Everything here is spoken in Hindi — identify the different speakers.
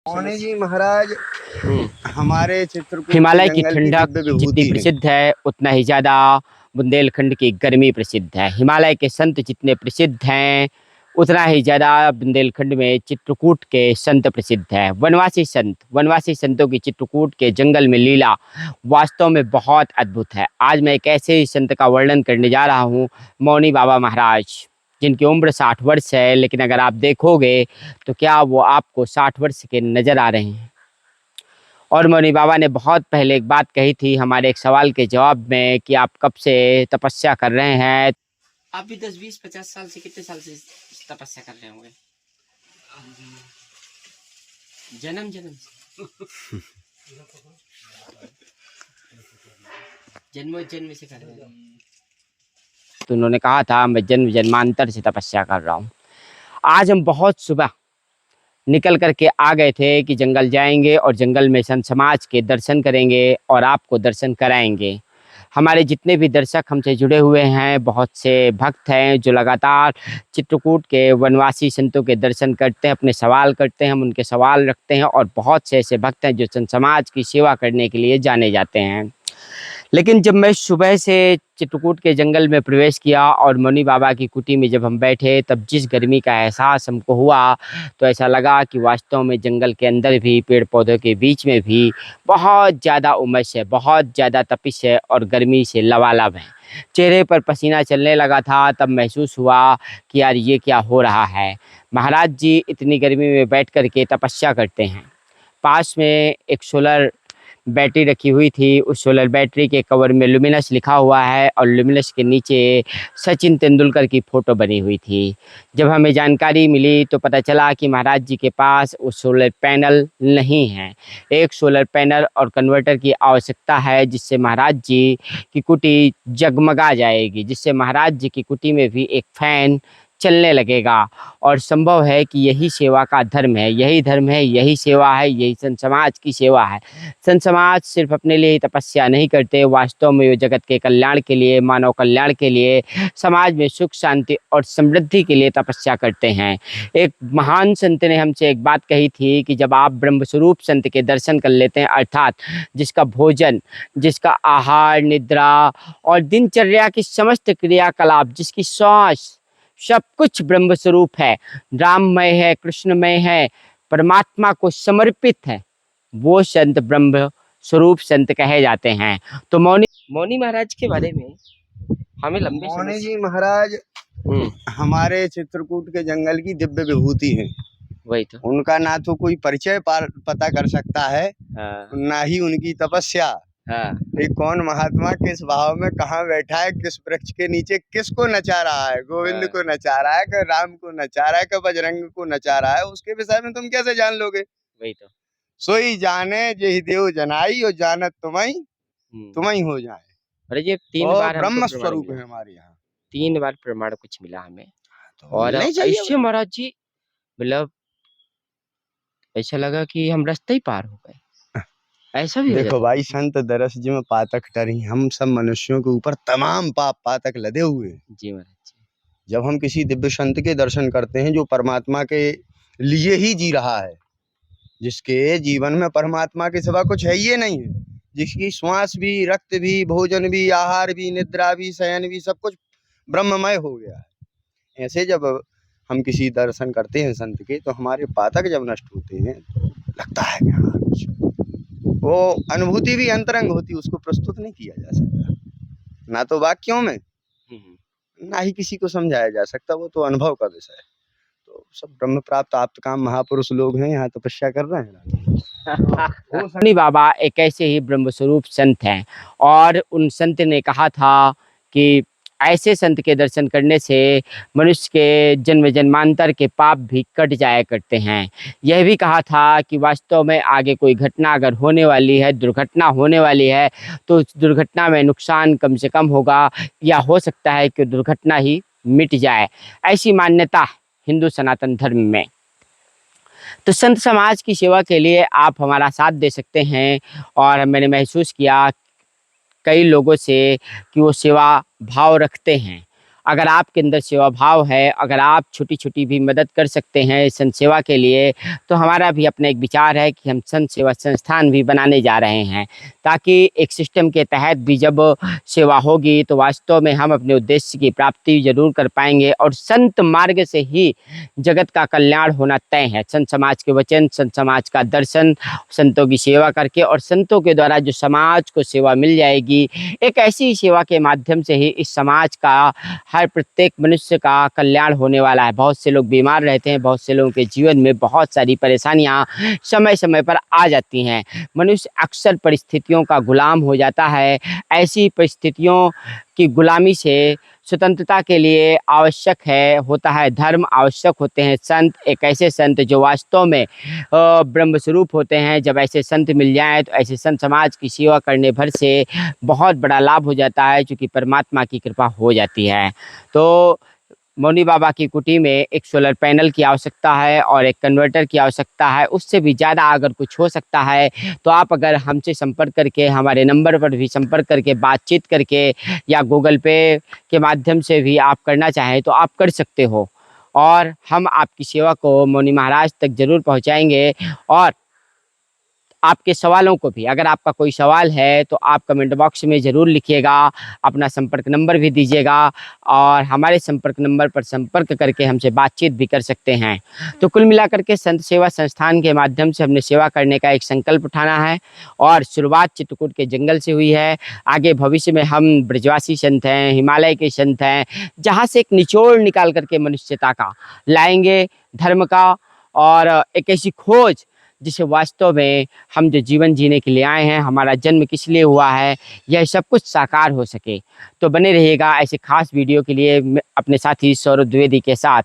Speaker 1: मौनी जी महाराज हमारे चित्रकूट के
Speaker 2: हिमालय की
Speaker 1: जंगल की
Speaker 2: ठंडक
Speaker 1: दिव्य
Speaker 2: जितनी
Speaker 1: विभूति है।
Speaker 2: प्रसिद्ध है उतना ही ज़्यादा बुंदेलखंड की गर्मी प्रसिद्ध है। हिमालय के संत जितने प्रसिद्ध हैं उतना ही ज़्यादा बुंदेलखंड में चित्रकूट के संत प्रसिद्ध है। वनवासी संतों की चित्रकूट के जंगल में लीला वास्तव में बहुत अद्भुत है। आज मैं एक ऐसे ही संत का वर्णन करने जा रहा हूँ, मौनी बाबा महाराज, जिनकी उम्र 60 वर्ष है, लेकिन अगर आप देखोगे तो क्या वो आपको 60 वर्ष के नज़र आ रहे हैं। और मौनी बाबा ने बहुत पहले एक बात कही थी हमारे एक सवाल के जवाब में कि आप कब से तपस्या कर रहे हैं। आप भी 10, 20, 50 साल से, कितने साल से तपस्या कर रहे होंगे? जन्म से जन्म से कर रहे हैं। तो उन्होंने कहा था मैं जन्म जन्मांतर से तपस्या कर रहा हूँ। आज हम बहुत सुबह निकल करके आ गए थे कि जंगल जाएंगे और जंगल में संत समाज के दर्शन करेंगे और आपको दर्शन कराएंगे। हमारे जितने भी दर्शक हमसे जुड़े हुए हैं, बहुत से भक्त हैं जो लगातार चित्रकूट के वनवासी संतों के दर्शन करते हैं, अपने सवाल करते हैं, हम उनके सवाल रखते हैं। और बहुत से ऐसे भक्त हैं जो संत समाज की सेवा करने के लिए जाने जाते हैं। लेकिन जब मैं सुबह से चित्रकूट के जंगल में प्रवेश किया और मौनी बाबा की कुटी में जब हम बैठे, तब जिस गर्मी का एहसास हमको हुआ तो ऐसा लगा कि वास्तव में जंगल के अंदर भी, पेड़ पौधों के बीच में भी बहुत ज़्यादा उमस है, बहुत ज़्यादा तपिश है और गर्मी से लबालब है। चेहरे पर पसीना चलने लगा था। तब महसूस हुआ कि यार ये क्या हो रहा है। महाराज जी इतनी गर्मी में बैठ कर के तपस्या करते हैं। पास में एक सोलर बैटरी रखी हुई थी। उस सोलर बैटरी के कवर में लुमिनस लिखा हुआ है और लुमिनस के नीचे सचिन तेंदुलकर की फ़ोटो बनी हुई थी। जब हमें जानकारी मिली तो पता चला कि महाराज जी के पास वो सोलर पैनल नहीं है। एक सोलर पैनल और कन्वर्टर की आवश्यकता है, जिससे महाराज जी की कुटी जगमगा जाएगी, जिससे महाराज जी की कुटी में भी एक फ़ैन चलने लगेगा। और संभव है कि यही सेवा का धर्म है, यही धर्म है, यही सेवा है, यही संत समाज की सेवा है। संत समाज सिर्फ अपने लिए ही तपस्या नहीं करते, वास्तव में वो जगत के कल्याण के लिए, मानव कल्याण के लिए, समाज में सुख शांति और समृद्धि के लिए तपस्या करते हैं। एक महान संत ने हमसे एक बात कही थी कि जब आप ब्रह्मस्वरूप संत के दर्शन कर लेते हैं, अर्थात जिसका भोजन, जिसका आहार, निद्रा और दिनचर्या की समस्त क्रियाकलाप, जिसकी सांस, सब कुछ ब्रह्म स्वरूप है, राममय है, कृष्णमय है, परमात्मा को समर्पित है, वो संत ब्रह्म स्वरूप संत कहे जाते हैं। तो मौनी महाराज के बारे में हमें लंबे समय
Speaker 1: मौनी
Speaker 2: से
Speaker 1: जी महाराज हमारे चित्रकूट के जंगल की दिव्य विभूति है।
Speaker 2: वही तो
Speaker 1: उनका ना तो कोई परिचय पता कर सकता है,
Speaker 2: हाँ,
Speaker 1: ना ही उनकी तपस्या।
Speaker 2: हाँ,
Speaker 1: एक कौन महात्मा किस भाव में कहाँ बैठा है, किस वृक्ष के नीचे किसको नचा रहा है, गोविंद
Speaker 2: हाँ,
Speaker 1: को नचा रहा है कि राम को नचा रहा है कि बजरंग को नचा रहा है, उसके विषय में तुम कैसे जान लोगे?
Speaker 2: वही तो।
Speaker 1: सोई जाने जेहि देव जनाई, और जानत तुम्हें तुम्हें हो जाए।
Speaker 2: अरे ये 3
Speaker 1: और
Speaker 2: बार हमको
Speaker 1: ब्रह्म
Speaker 2: प्रमाण
Speaker 1: स्वरूप
Speaker 2: मिला,
Speaker 1: है हमारे यहाँ।
Speaker 2: 3 बार प्रमाण कुछ मिला हमें।
Speaker 1: तो
Speaker 2: और
Speaker 1: मिलना ही चाहिए
Speaker 2: ऐसे
Speaker 1: भाई।
Speaker 2: महाराज जी, मतलब ऐसा लगा कि हम रास्ते ही पार हो गए, ऐसा भी हो
Speaker 1: देखो
Speaker 2: जाता
Speaker 1: भाई, संत दरस जिम पातक टरी, हम सब मनुष्यों के ऊपर तमाम पाप पातक लदे हुए हैं।
Speaker 2: जी महाराज जी।
Speaker 1: जब हम किसी दिव्य संत के दर्शन करते हैं जो परमात्मा के लिए ही जी रहा है, जिसके जीवन में परमात्मा के सिवा कुछ है ही नहीं है, जिसकी श्वास भी, रक्त भी, भोजन भी, आहार भी, निद्रा भी, शयन भी, सब कुछ ब्रह्ममय हो गया है। ऐसे जब हम किसी दर्शन करते हैं संत के, तो हमारे पातक जब नष्ट होते हैं तो लगता है कि हाँ कुछ, वो अनुभूति भी अंतरंग होती है, उसको प्रस्तुत नहीं किया जा सकता, ना तो वाक्यों में, ना ही किसी को समझाया जा सकता, वो तो अनुभव का विषय है। तो सब ब्रह्म प्राप्त आप्त काम महापुरुष लोग हैं, यहाँ तपस्या कर रहे हैं।
Speaker 2: मौनी बाबा एक ऐसे ही ब्रह्म स्वरूप संत हैं और उन संत ने कहा था कि ऐसे संत के दर्शन करने से मनुष्य के जन्म जन्मांतर के पाप भी कट जाया करते हैं। यह भी कहा था कि वास्तव में आगे कोई घटना अगर होने वाली है, दुर्घटना होने वाली है, तो उस दुर्घटना में नुकसान कम से कम होगा, या हो सकता है कि दुर्घटना ही मिट जाए। ऐसी मान्यता है हिंदू सनातन धर्म में। तो संत समाज की सेवा के लिए आप हमारा साथ दे सकते हैं। और मैंने महसूस किया कई लोगों से कि वो सेवा भाव रखते हैं। अगर आपके अंदर सेवा भाव है, अगर आप छोटी-छोटी भी मदद कर सकते हैं संत सेवा के लिए, तो हमारा भी अपना एक विचार है कि हम संत सेवा संस्थान भी बनाने जा रहे हैं, ताकि एक सिस्टम के तहत भी जब सेवा होगी तो वास्तव में हम अपने उद्देश्य की प्राप्ति ज़रूर कर पाएँगे और संत मार्ग से ही जगत का कल्याण होना तय है। संत समाज के वचन, संत समाज का दर्शन, संतों की सेवा करके और संतों के द्वारा जो समाज को सेवा मिल जाएगी, एक ऐसी सेवा के माध्यम से ही इस समाज का हर प्रत्येक मनुष्य का कल्याण होने वाला है। बहुत से लोग बीमार रहते हैं, बहुत से लोगों के जीवन में बहुत सारी परेशानियां समय समय पर आ जाती हैं। मनुष्य अक्सर परिस्थितियों का गुलाम हो जाता है। ऐसी परिस्थितियों की गुलामी से स्वतंत्रता के लिए आवश्यक होता है धर्म, आवश्यक होते हैं संत, एक ऐसे संत जो वास्तव में ब्रह्म स्वरूप होते हैं। जब ऐसे संत मिल जाएं तो ऐसे संत समाज की सेवा करने भर से बहुत बड़ा लाभ हो जाता है, क्योंकि परमात्मा की कृपा हो जाती है। तो मौनी बाबा की कुटी में एक सोलर पैनल की आवश्यकता है और एक कन्वर्टर की आवश्यकता है। उससे भी ज़्यादा अगर कुछ हो सकता है तो आप अगर हमसे संपर्क करके, हमारे नंबर पर भी संपर्क करके, बातचीत करके या गूगल पे के माध्यम से भी आप करना चाहें तो आप कर सकते हो, और हम आपकी सेवा को मौनी महाराज तक ज़रूर पहुँचाएँगे। और आपके सवालों को भी, अगर आपका कोई सवाल है तो आप कमेंट बॉक्स में ज़रूर लिखिएगा, अपना संपर्क नंबर भी दीजिएगा और हमारे संपर्क नंबर पर संपर्क करके हमसे बातचीत भी कर सकते हैं। तो कुल मिलाकर के संत सेवा संस्थान के माध्यम से हमने सेवा करने का एक संकल्प उठाना है और शुरुआत चित्रकूट के जंगल से हुई है। आगे भविष्य में हम ब्रजवासी संत हैं, हिमालय के संत हैं, जहाँ से एक निचोड़ निकाल करके मनुष्यता का लाएंगे, धर्म का, और एक ऐसी खोज जिसे वास्तव में हम जो जीवन जीने के लिए आए हैं, हमारा जन्म किस लिए हुआ है, यह सब कुछ साकार हो सके। तो बने रहिएगा ऐसे खास वीडियो के लिए अपने साथी सौरभ द्विवेदी के साथ।